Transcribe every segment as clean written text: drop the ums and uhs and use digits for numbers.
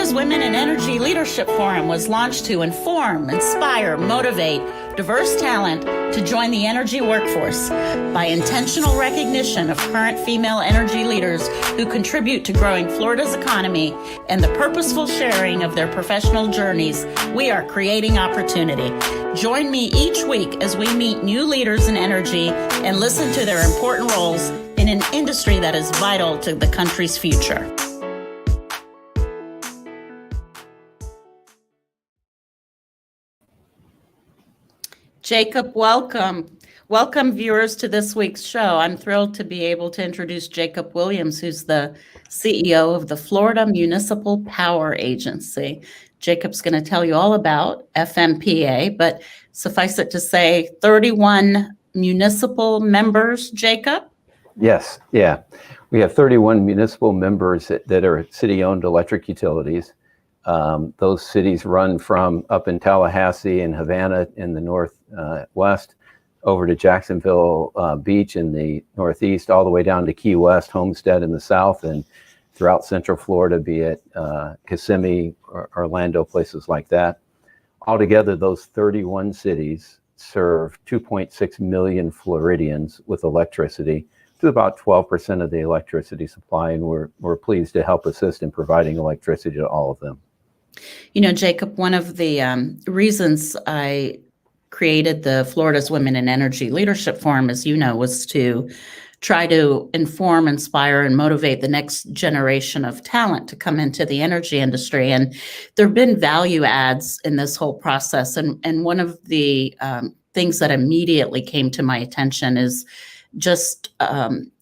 Florida's Women in Energy Leadership Forum was launched to inform, inspire, motivate diverse talent to join the energy workforce by intentional recognition of current female energy leaders who contribute to growing Florida's economy and the purposeful sharing of their professional journeys. We are creating opportunity. Join me each week as we meet new leaders in energy and listen to their important roles in an industry that is vital to the country's future. Jacob, welcome. Welcome, viewers, to this week's show. I'm thrilled to be able to introduce Jacob Williams, who's the CEO of the Florida Municipal Power Agency. Jacob's going to tell you all about FMPA, but suffice it to say, 31 municipal members, Jacob? Yes, yeah. We have 31 municipal members that are city-owned electric utilities. Those cities run from up in Tallahassee and Havana in the northwest over to Jacksonville Beach in the northeast, all the way down to Key West, Homestead in the south, and throughout Central Florida, be it Kissimmee, or Orlando, places like that. Altogether, those 31 cities serve 2.6 million Floridians with electricity, to about 12% of the electricity supply, and we're pleased to help assist in providing electricity to all of them. You know, Jacob, one of the reasons I created the Florida's Women in Energy Leadership Forum, as you know, was to try to inform, inspire, and motivate the next generation of talent to come into the energy industry. And there have been value adds in this whole process. And one of the things that immediately came to my attention is just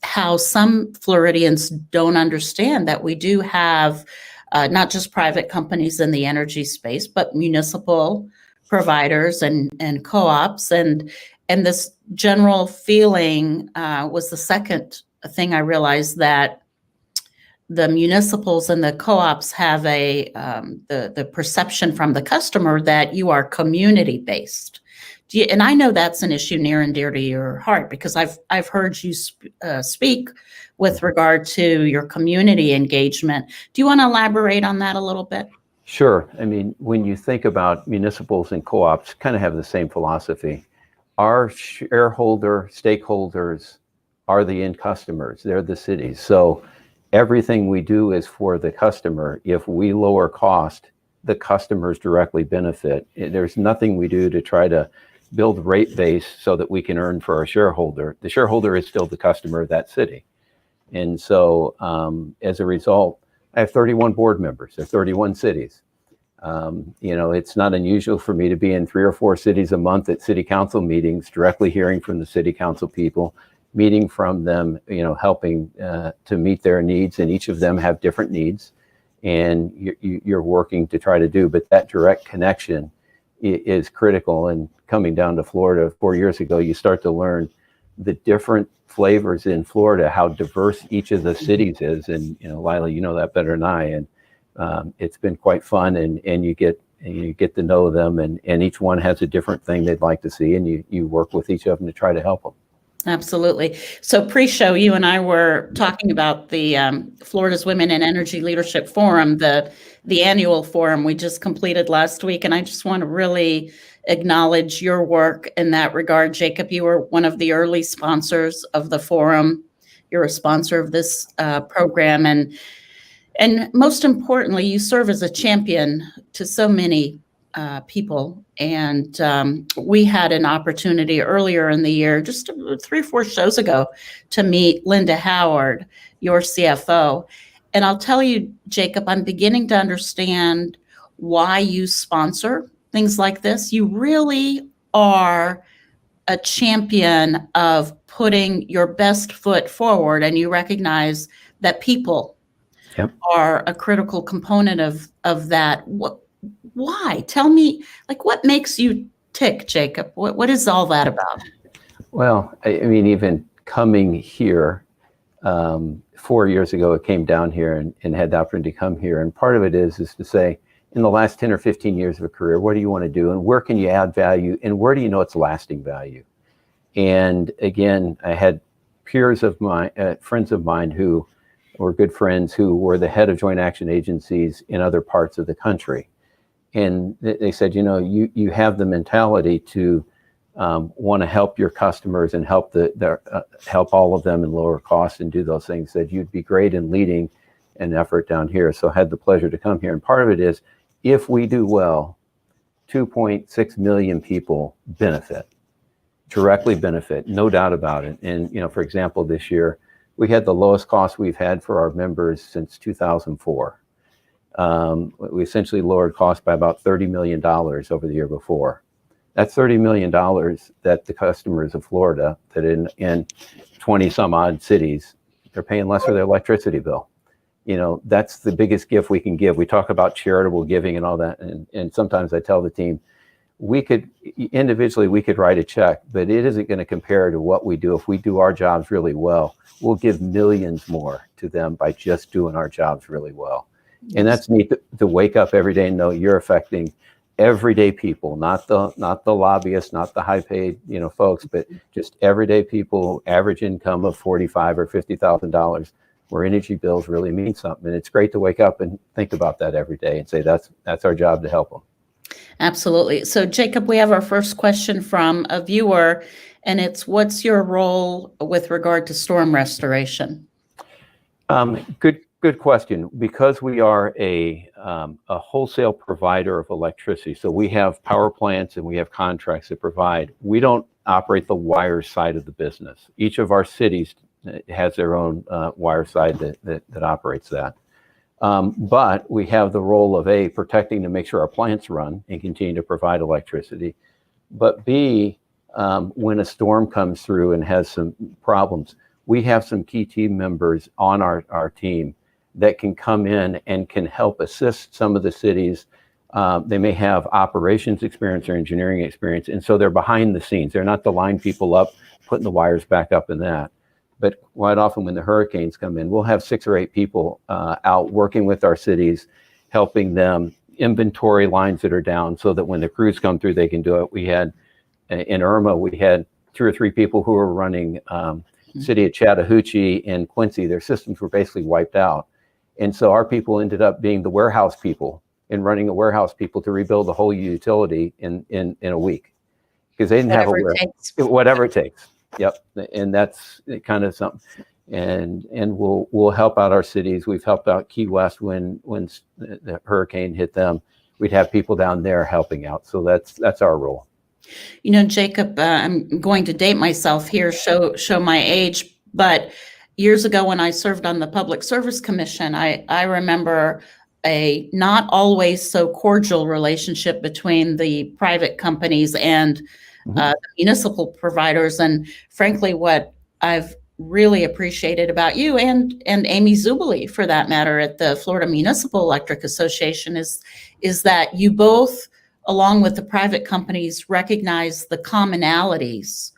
how some Floridians don't understand that we do have not just private companies in the energy space, but municipal providers and co-ops. And this general feeling was the second thing I realized, that the municipals and the co-ops have the perception from the customer that you are community-based. And I know that's an issue near and dear to your heart, because I've heard you speak with regard to your community engagement. Do you want to elaborate on that a little bit? Sure. I mean, when you think about municipals and co-ops, kind of have the same philosophy. Our shareholder stakeholders are the end customers. They're the cities. So everything we do is for the customer. If we lower cost, the customers directly benefit. There's nothing we do to try to build rate base so that we can earn for our shareholder. The shareholder is still the customer of that city. And so as a result, I have 31 board members. There are 31 cities. You know, it's not unusual for me to be in 3 or 4 cities a month at city council meetings, directly hearing from the city council people, meeting from them, you know, helping to meet their needs. And each of them have different needs, and you're working to try to do. But that direct connection is critical. And coming down to Florida 4 years ago, you start to learn the different flavors in Florida, how diverse each of the cities is. And, you know, Lila, you know that better than I. And it's been quite fun, and you get to know them, and each one has a different thing they'd like to see, and you work with each of them to try to help them. Absolutely. So pre-show, you and I were talking about the Florida's Women in Energy Leadership Forum, the annual forum we just completed last week. And I just want to really acknowledge your work in that regard. Jacob, you were one of the early sponsors of the forum. You're a sponsor of this program. And most importantly, you serve as a champion to so many people. And we had an opportunity earlier in the year, just 3 or 4 shows ago, to meet Linda Howard, your CFO. And I'll tell you, Jacob, I'm beginning to understand why you sponsor things like this. You really are a champion of putting your best foot forward, and you recognize that people are a critical component of that. Why? Tell me, like, what makes you tick, Jacob? What is all that about? Well, I mean, even coming here 4 years ago, I came down here and had the opportunity to come here. And part of it is to say, in the last 10 or 15 years of a career, what do you want to do, and where can you add value, and where do you know it's lasting value? And again, I had peers of mine, friends of mine who were good friends who were the head of joint action agencies in other parts of the country. And they said, you have the mentality to want to help your customers and help help all of them in lower costs and do those things, that you'd be great in leading an effort down here. So I had the pleasure to come here. And part of it is, if we do well, 2.6 million people directly benefit, no doubt about it. And, for example, this year, we had the lowest cost we've had for our members since 2004. We essentially lowered costs by about $30 million over the year before. That's $30 million that the customers of Florida, that in 20 some odd cities, they're paying less for their electricity bill. That's the biggest gift we can give. We talk about charitable giving and all that. And sometimes I tell the team, we could write a check, but it isn't going to compare to what we do. If we do our jobs really well, we'll give millions more to them by just doing our jobs really well. And that's neat to wake up every day and know you're affecting everyday people, not the lobbyists, not the high paid, folks, but just everyday people, average income of $45,000 or $50,000, where energy bills really mean something. And it's great to wake up and think about that every day and say, that's our job to help them. Absolutely. So Jacob, we have our first question from a viewer, and it's, what's your role with regard to storm restoration? Good question. Because we are a wholesale provider of electricity, so we have power plants and we have contracts that provide. We don't operate the wire side of the business. Each of our cities has their own wire side that operates that. But we have the role of A, protecting to make sure our plants run and continue to provide electricity. But B, when a storm comes through and has some problems, we have some key team members on our team that can come in and can help assist some of the cities. They may have operations experience or engineering experience, and so they're behind the scenes. They're not the line people up, putting the wires back up in that. But quite often when the hurricanes come in, we'll have 6 or 8 people out working with our cities, helping them inventory lines that are down so that when the crews come through, they can do it. We had, in Irma, we had 2 or 3 people who were running city of Chattahoochee and Quincy. Their systems were basically wiped out. And so our people ended up being the warehouse people and running the warehouse people to rebuild the whole utility in a week, because they didn't have a warehouse. Whatever it takes. Yep, and that's kind of something, and we'll help out our cities. We've helped out Key West when the hurricane hit them. We'd have people down there helping out. So that's our role. Jacob, I'm going to date myself here, show my age, but years ago when I served on the Public Service Commission, I remember a not always so cordial relationship between the private companies and the municipal providers. And frankly, what I've really appreciated about you and Amy Zubili, for that matter, at the Florida Municipal Electric Association is that you both, along with the private companies, recognize the commonalities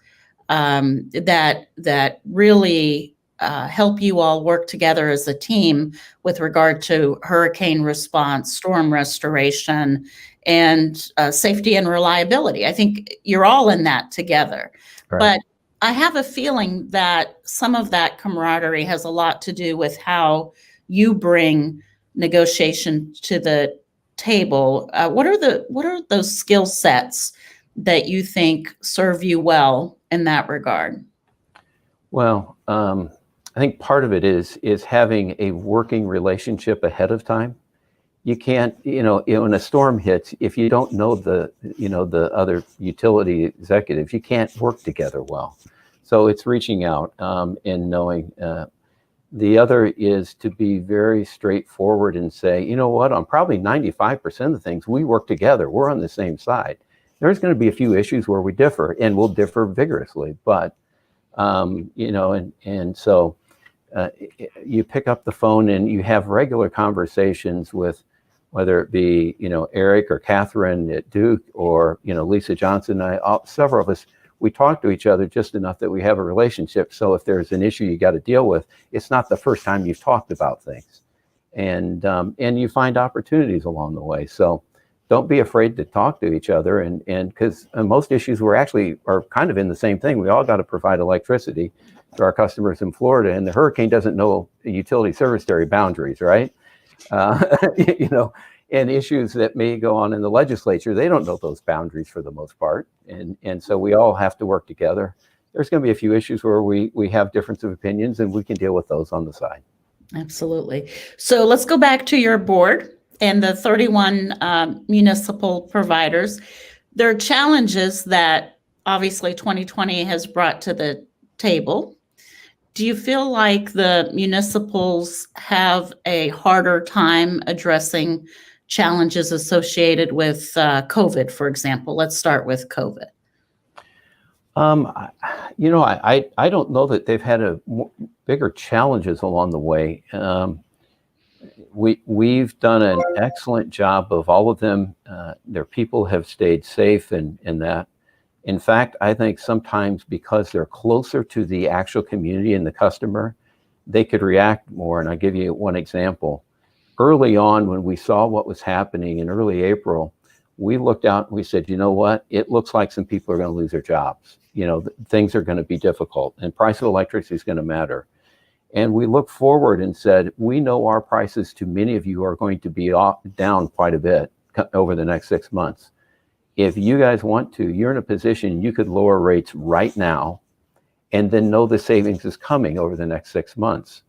that really help you all work together as a team with regard to hurricane response, storm restoration, and safety and reliability. I think you're all in that together. Right. But I have a feeling that some of that camaraderie has a lot to do with how you bring negotiation to the table. What are those skill sets that you think serve you well in that regard? Well, I think part of it is having a working relationship ahead of time. You can't, when a storm hits, if you don't know the other utility executives, you can't work together well. So it's reaching out and knowing. The other is to be very straightforward and say, you know what, on probably 95% of the things, we work together. We're on the same side. There's going to be a few issues where we differ, and we'll differ vigorously. But, so you pick up the phone and you have regular conversations with, whether it be, Eric or Catherine at Duke or, Lisa Johnson, several of us, we talk to each other just enough that we have a relationship. So if there's an issue you got to deal with, it's not the first time you've talked about things, and you find opportunities along the way. So don't be afraid to talk to each other. And because most issues are kind of in the same thing. We all got to provide electricity to our customers in Florida, and the hurricane doesn't know utility service area boundaries, right? You know, and issues that may go on in the legislature, they don't know those boundaries for the most part. And so we all have to work together. There's going to be a few issues where we have difference of opinions, and we can deal with those on the side. Absolutely. So let's go back to your board and the 31 municipal providers. There are challenges that obviously 2020 has brought to the table. Do you feel like the municipals have a harder time addressing challenges associated with COVID, for example? Let's start with COVID. You know, I don't know that they've had bigger challenges along the way. We've done an excellent job of all of them. Their people have stayed safe in that. In fact, I think sometimes because they're closer to the actual community and the customer, they could react more. And I'll give you one example. Early on, when we saw what was happening in early April, we looked out and we said, you know what? It looks like some people are going to lose their jobs. You know, things are going to be difficult, and price of electricity is going to matter. And we looked forward and said, we know our prices to many of you are going to be down quite a bit over the next 6 months. If you guys want to, you're in a position you could lower rates right now and then know the savings is coming over the next 6 months.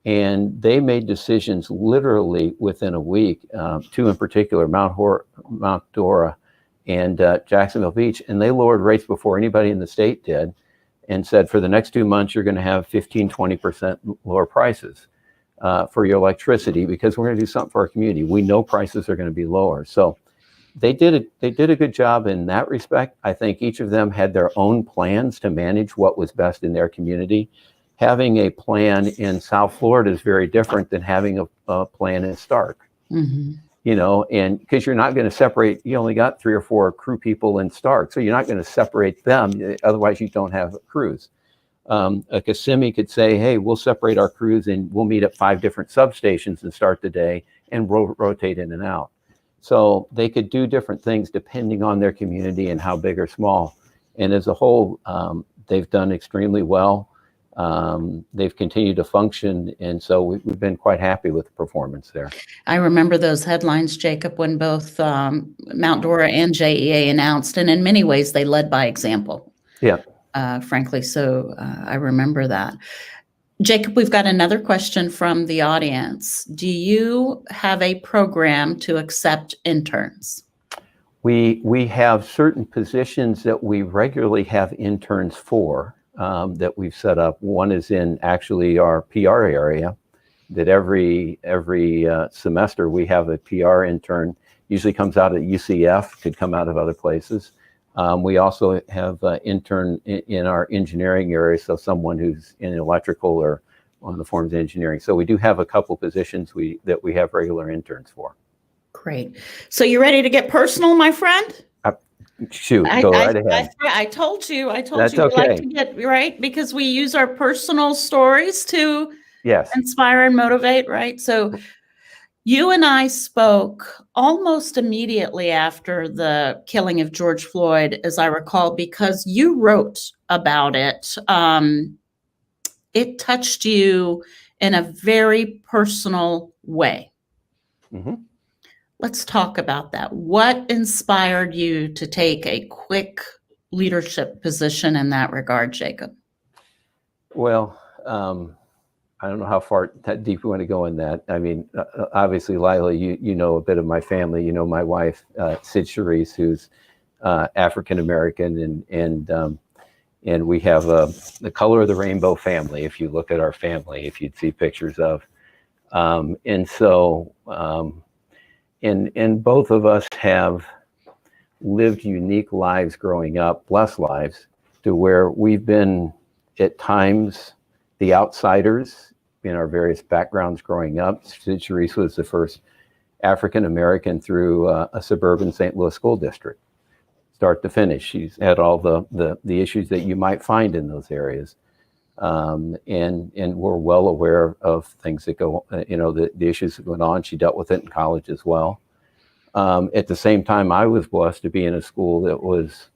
And they made decisions literally within a week, two in particular, Mount Dora and Jacksonville Beach, and they lowered rates before anybody in the state did, and said for the next 2 months, you're going to have 15-20% lower prices for your electricity, because we're going to do something for our community. We know prices are going to be lower. So they did a good job in that respect. I think each of them had their own plans to manage what was best in their community. Having a plan in South Florida is very different than having a plan in Stark. Mm-hmm. You know, and because you're not going to separate, you only got 3 or 4 crew people in Stark, so you're not going to separate them. Otherwise, you don't have crews. A Kissimmee could say, hey, we'll separate our crews and we'll meet at 5 different substations and start the day and rotate in and out. So they could do different things depending on their community and how big or small. And as a whole, they've done extremely well. They've continued to function, and so we've been quite happy with the performance there. I remember those headlines, Jacob, when both Mount Dora and JEA announced, and in many ways they led by example. Yeah. Frankly, so I remember that. Jacob, we've got another question from the audience. Do you have a program to accept interns? We have certain positions that we regularly have interns for. That we've set up. One is in actually our PR area, that every semester we have a PR intern, usually comes out at UCF, could come out of other places. We also have an intern in our engineering area, so someone who's in electrical or one of the forms of engineering. So we do have a couple positions that we have regular interns for. Great. So you ready to get personal, my friend? Shoot, go right ahead. I told you. That's we okay. like to get right, because we use our personal stories to inspire and motivate, right? So you and I spoke almost immediately after the killing of George Floyd, as I recall, because you wrote about it. It touched you in a very personal way. Mm-hmm. Let's talk about that. What inspired you to take a quick leadership position in that regard, Jacob? Well, I don't know that deep we want to go in that. I mean, obviously, Lila, you know a bit of my family. You know my wife, Sid Charisse, who's African American, and we have the color of the rainbow family. If you look at our family, if you'd see pictures of, and so. And both of us have lived unique lives growing up, blessed lives, to where we've been at times the outsiders in our various backgrounds growing up. Sid Charisse was the first African American through a suburban St. Louis school district, start to finish. She's had all the issues that you might find in those areas. And we're well aware of things that go, the issues that went on. She dealt with it in college as well. At the same time, I was blessed to be in a school that was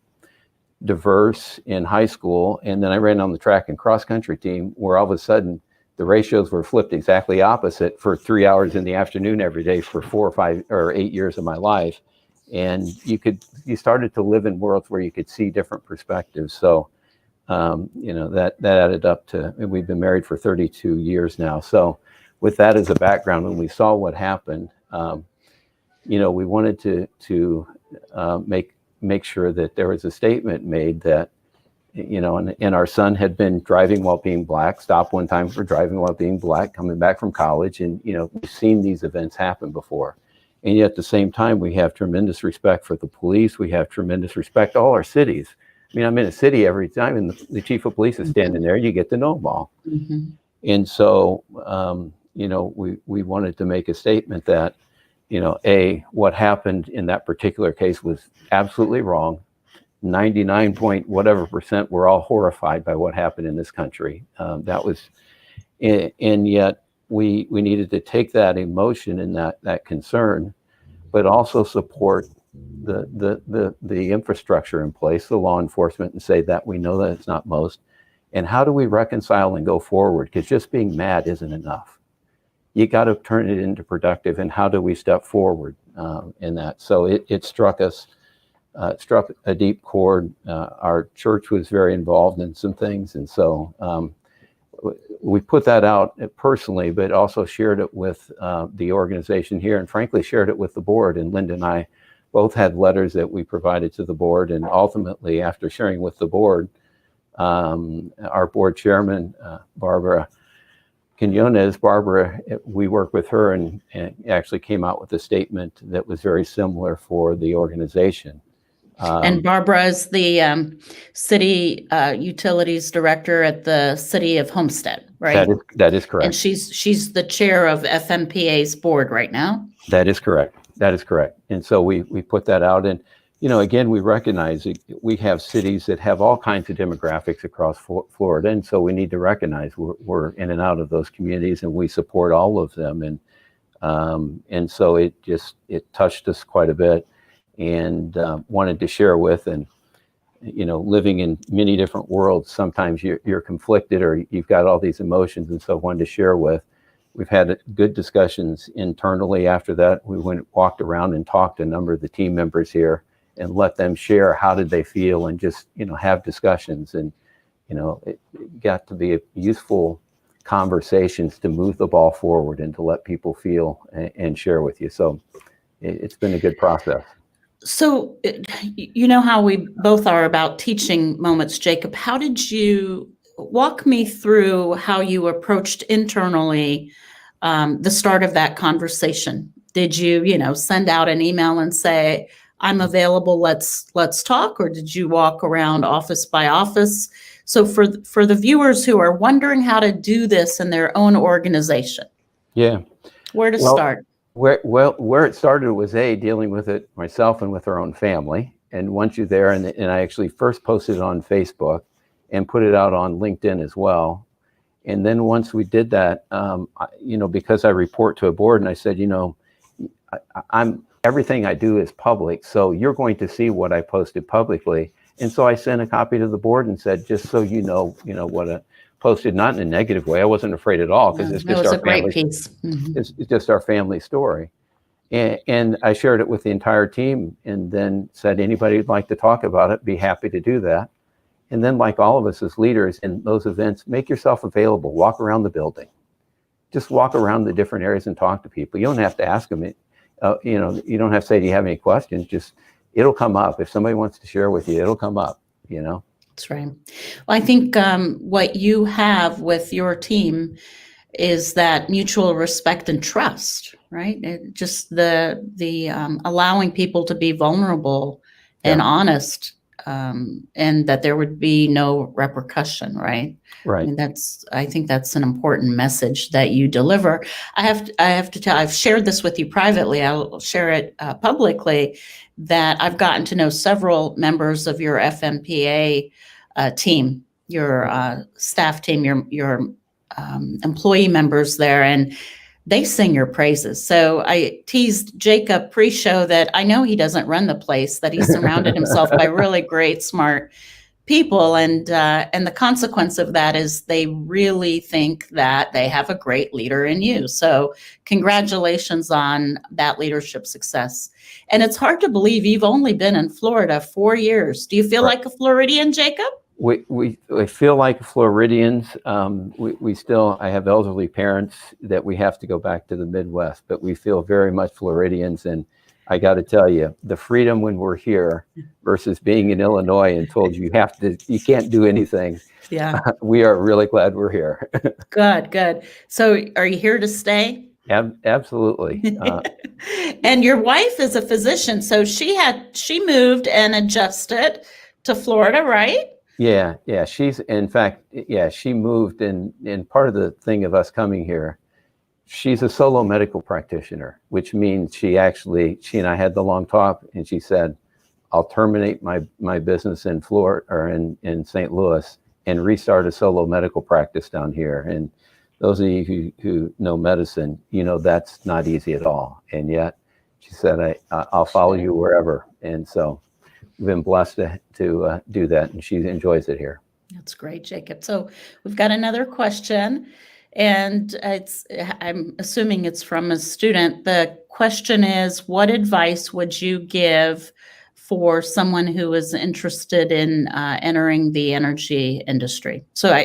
diverse in high school. And then I ran on the track and cross country team where all of a sudden the ratios were flipped exactly opposite for 3 hours in the afternoon every day for 4 or 5 or 8 years of my life. And you started to live in worlds where you could see different perspectives. So, that added up to, and we've been married for 32 years now. So with that as a background, when we saw what happened, we wanted to make sure that there was a statement made that, and our son had been driving while being black, stopped one time for driving while being black, coming back from college. And, we've seen these events happen before. And yet at the same time, we have tremendous respect for the police. We have tremendous respect to all our cities. I mean, I'm in a city every time and the chief of police is standing there, you get to know them all. Mm-hmm. And so, we wanted to make a statement that, what happened in that particular case was absolutely wrong. 99 point whatever percent were all horrified by what happened in this country. And yet we needed to take that emotion and that concern, but also support the infrastructure in place, the law enforcement, and say that we know that it's not most. And how do we reconcile and go forward? Because just being mad isn't enough. You got to turn it into productive. And how do we step forward in that? So it struck us. It struck a deep chord. Our church was very involved in some things. And so we put that out personally, but also shared it with the organization here and frankly shared it with the board. And Linda and I both had letters that we provided to the board. And ultimately, after sharing with the board, our board chairman, Barbara Quinones, we worked with her and actually came out with a statement that was very similar for the organization. And Barbara is the city utilities director at the city of Homestead, right? That is correct. And she's the chair of FMPA's board right now. That is correct. And so we put that out. And, again, we recognize we have cities that have all kinds of demographics across Florida. And so we need to recognize we're in and out of those communities and we support all of them. And so it touched us quite a bit. And wanted to share with, and living in many different worlds, sometimes you're conflicted or you've got all these emotions, and so wanted to share with. We've had good discussions internally. After that, we walked around and talked to a number of the team members here and let them share how did they feel and just have discussions. And it got to be useful conversations to move the ball forward and to let people feel and share with you. So it's been a good process. So, you know how we both are about teaching moments, Jacob. How did you walk me through how you approached internally the start of that conversation? Did you, send out an email and say, I'm available, let's talk? Or did you walk around office by office? So for the viewers who are wondering how to do this in their own organization. Yeah. Where to start? Where it started was dealing with it myself and with our own family. And once you're there, and I actually first posted it on Facebook and put it out on LinkedIn as well. And then once we did that, because I report to a board, and I said, I'm everything I do is public, so you're going to see what I posted publicly. And so I sent a copy to the board and said, just so what I posted, not in a negative way. I wasn't afraid at all because it's just our family. Piece. Mm-hmm. It's just our family story. And I shared it with the entire team and then said, anybody who'd like to talk about it, be happy to do that. And then like all of us as leaders in those events, make yourself available, walk around the building. Just walk around the different areas and talk to people. You don't have to ask them it. You don't have to say, do you have any questions? Just, it'll come up. If somebody wants to share with you, it'll come up, That's right. Well, I think what you have with your team is that mutual respect and trust, right? Just the allowing people to be vulnerable and honest, and that there would be no repercussion, right? Right. I mean, I think that's an important message that you deliver. I have to tell, I've shared this with you privately. I'll share it publicly, that I've gotten to know several members of your FMPA team, your staff team, your employee members there, and they sing your praises. So I teased Jacob pre-show that I know he doesn't run the place, that he surrounded himself by really great, smart people, and the consequence of that is they really think that they have a great leader in you. So congratulations on that leadership success. And it's hard to believe you've only been in Florida 4 years. Do you feel Right. like a Floridian, Jacob? We feel like Floridians. We still, I have elderly parents that we have to go back to the Midwest, but we feel very much Floridians. And I got to tell you, the freedom when we're here versus being in Illinois and told you you can't do anything. Yeah. We are really glad we're here. Good. So are you here to stay? Absolutely. And your wife is a physician, so she moved and adjusted to Florida, right? Yeah. In fact, she moved, and part of the thing of us coming here, she's a solo medical practitioner, which means she and I had the long talk, and she said, I'll terminate my business in Florida or in St. Louis and restart a solo medical practice down here. And those of you who know medicine, that's not easy at all. And yet she said, I'll follow you wherever. And so we've been blessed to do that, and she enjoys it here. That's great, Jacob. So we've got another question, and I'm assuming it's from a student. The question is, what advice would you give for someone who is interested in entering the energy industry? So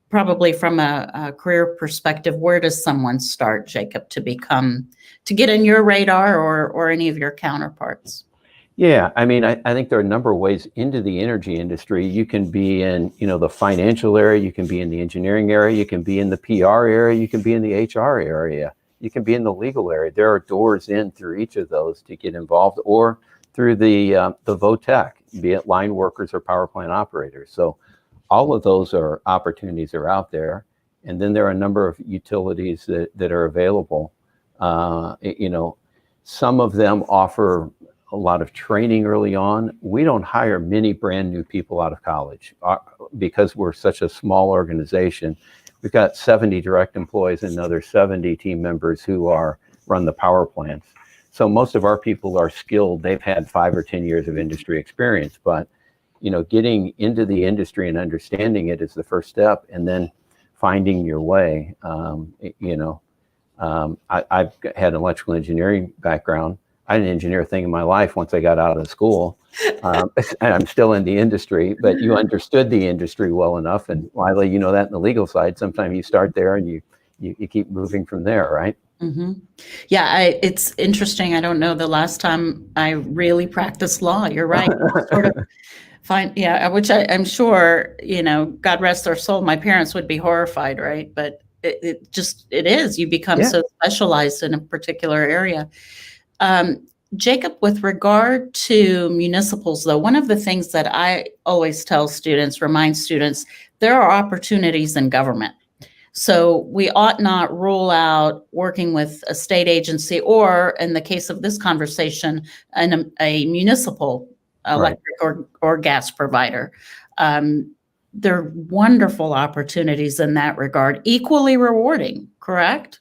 probably from a career perspective, where does someone start, Jacob, to get in your radar or any of your counterparts? Yeah, I mean, I think there are a number of ways into the energy industry. You can be in, the financial area, you can be in the engineering area, you can be in the PR area, you can be in the HR area, you can be in the legal area. There are doors in through each of those to get involved, or through the VOTEC, be it line workers or power plant operators. So all of those opportunities are out there. And then there are a number of utilities that are available. Some of them offer a lot of training early on. We don't hire many brand new people out of college because we're such a small organization. We've got 70 direct employees and another 70 team members who run the power plants. So most of our people are skilled. They've had 5 or 10 years of industry experience, but getting into the industry and understanding it is the first step, and then finding your way. I've had an electrical engineering background. I didn't engineer a thing in my life once I got out of school. And I'm still in the industry, but you understood the industry well enough. And Lila, you know that in the legal side, sometimes you start there and you keep moving from there, right? Mm-hmm. Yeah, it's interesting. I don't know the last time I really practiced law. You're right. Sort of which I'm sure, God rest their soul, my parents would be horrified, right? But it is. You become so specialized in a particular area. Jacob, with regard to municipals, though, one of the things that I always remind students, there are opportunities in government. So we ought not rule out working with a state agency, or in the case of this conversation, a municipal electric or gas provider. There are wonderful opportunities in that regard, equally rewarding, correct?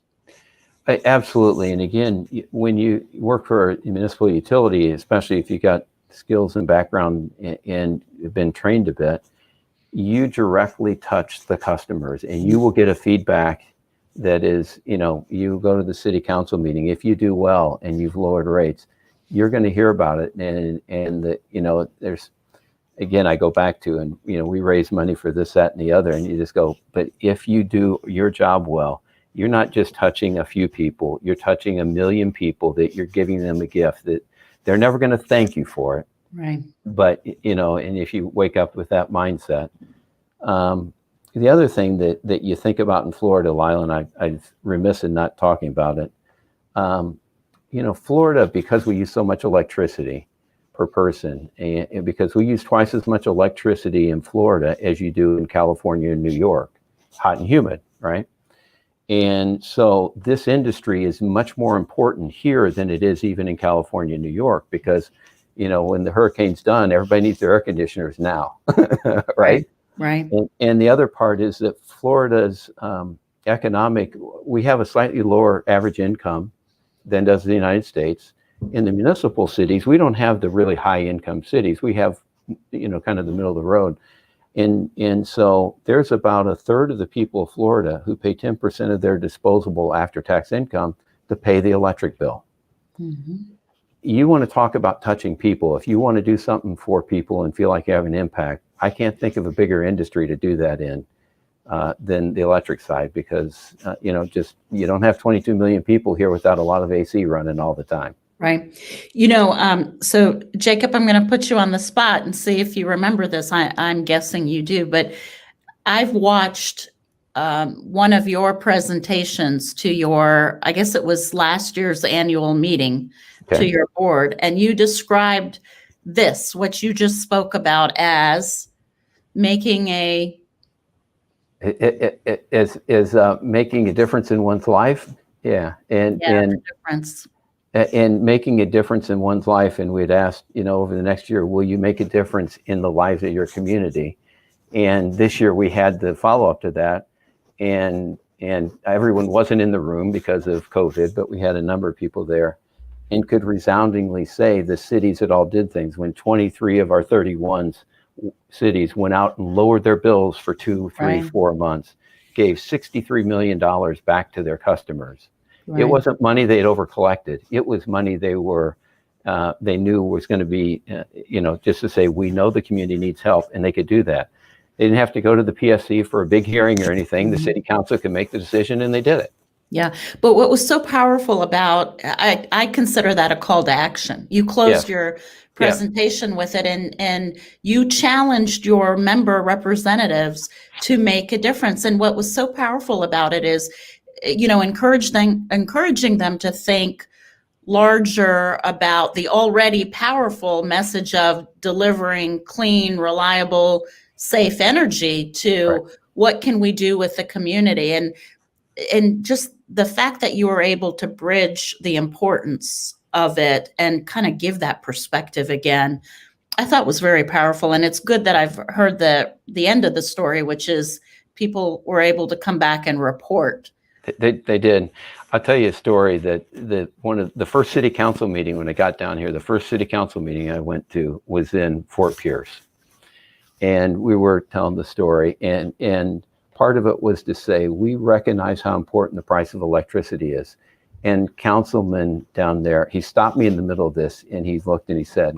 Absolutely. And again, when you work for a municipal utility, especially if you got skills and background and have been trained a bit, you directly touch the customers, and you will get a feedback that is, you go to the city council meeting, if you do well and you've lowered rates, you're going to hear about it. And there's, again, I go back to, and, we raise money for this, that, and the other, and you just go, but if you do your job well, you're not just touching a few people, you're touching 1 million people, that you're giving them a gift that they're never going to thank you for it. Right. But, and if you wake up with that mindset, the other thing that you think about in Florida, Lila, and I'm remiss in not talking about it, Florida, because we use so much electricity per person, and because we use twice as much electricity in Florida as you do in California and New York, hot and humid, right? And so this industry is much more important here than it is even in California and New York, because, when the hurricane's done, everybody needs their air conditioners now, right? Right. And the other part is that Florida's we have a slightly lower average income than does the United States. In the municipal cities, we don't have the really high income cities. We have, kind of the middle of the road. And so there's about a third of the people of Florida who pay 10% of their disposable after-tax income to pay the electric bill. Mm-hmm. You want to talk about touching people. If you want to do something for people and feel like you have an impact, I can't think of a bigger industry to do that in than the electric side, because, you don't have 22 million people here without a lot of AC running all the time. Right. So Jacob, I'm going to put you on the spot and see if you remember this. I'm guessing you do, but I've watched one of your presentations to I guess it was last year's annual meeting to your board, and you described what you just spoke about as making making a difference in one's life. Yeah. And difference. And making a difference in one's life. And we'd asked, over the next year, will you make a difference in the lives of your community? And this year we had the follow-up to that. And everyone wasn't in the room because of COVID, but we had a number of people there and could resoundingly say the cities that all did things. When 23 of our 31 cities went out and lowered their bills for 2, 3, 4 months, gave $63 million back to their customers. Right. It wasn't money they'd over-collected. It was money they knew was going to be, just to say, we know the community needs help, and they could do that. They didn't have to go to the PSC for a big hearing or anything. The city council could make the decision, and they did it. Yeah. But what was so powerful about, I consider that a call to action. You closed your presentation with it, and you challenged your member representatives to make a difference. And what was so powerful about it is, encouraging them to think larger about the already powerful message of delivering clean, reliable, safe energy to what can we do with the community. And just the fact that you were able to bridge the importance of it and kind of give that perspective again, I thought was very powerful. And it's good that I've heard the end of the story, which is people were able to come back and report. They did. I'll tell you a story that one of the first city council meeting, when I got down here, the first city council meeting I went to was in Fort Pierce. And we were telling the story, and part of it was to say, we recognize how important the price of electricity is. And councilman down there, he stopped me in the middle of this, and he looked and he said,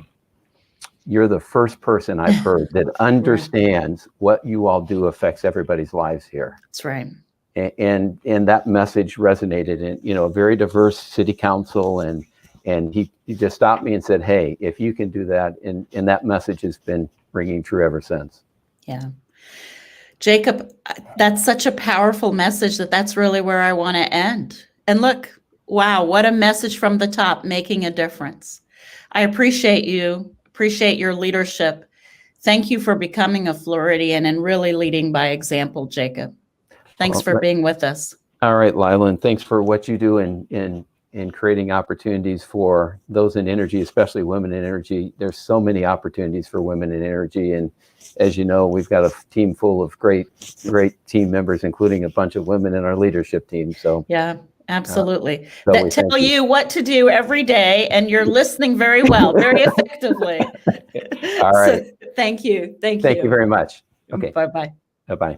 you're the first person I've heard that understands what you all do affects everybody's lives here. That's right. And that message resonated in, a very diverse city council. And he just stopped me and said, hey, if you can do that, and that message has been ringing true ever since. Yeah. Jacob, that's such a powerful message that's really where I want to end. And look, wow, what a message from the top, making a difference. I appreciate you, appreciate your leadership. Thank you for becoming a Floridian and really leading by example, Jacob. Thanks for being with us. All right, Lila, and thanks for what you do in creating opportunities for those in energy, especially women in energy. There's so many opportunities for women in energy. And as you know, we've got a team full of great team members, including a bunch of women in our leadership team. So yeah, absolutely. That tell you what to do every day, and you're listening very well, very effectively. All right. So, thank you. Thank you very much. Okay. Bye-bye. Bye-bye.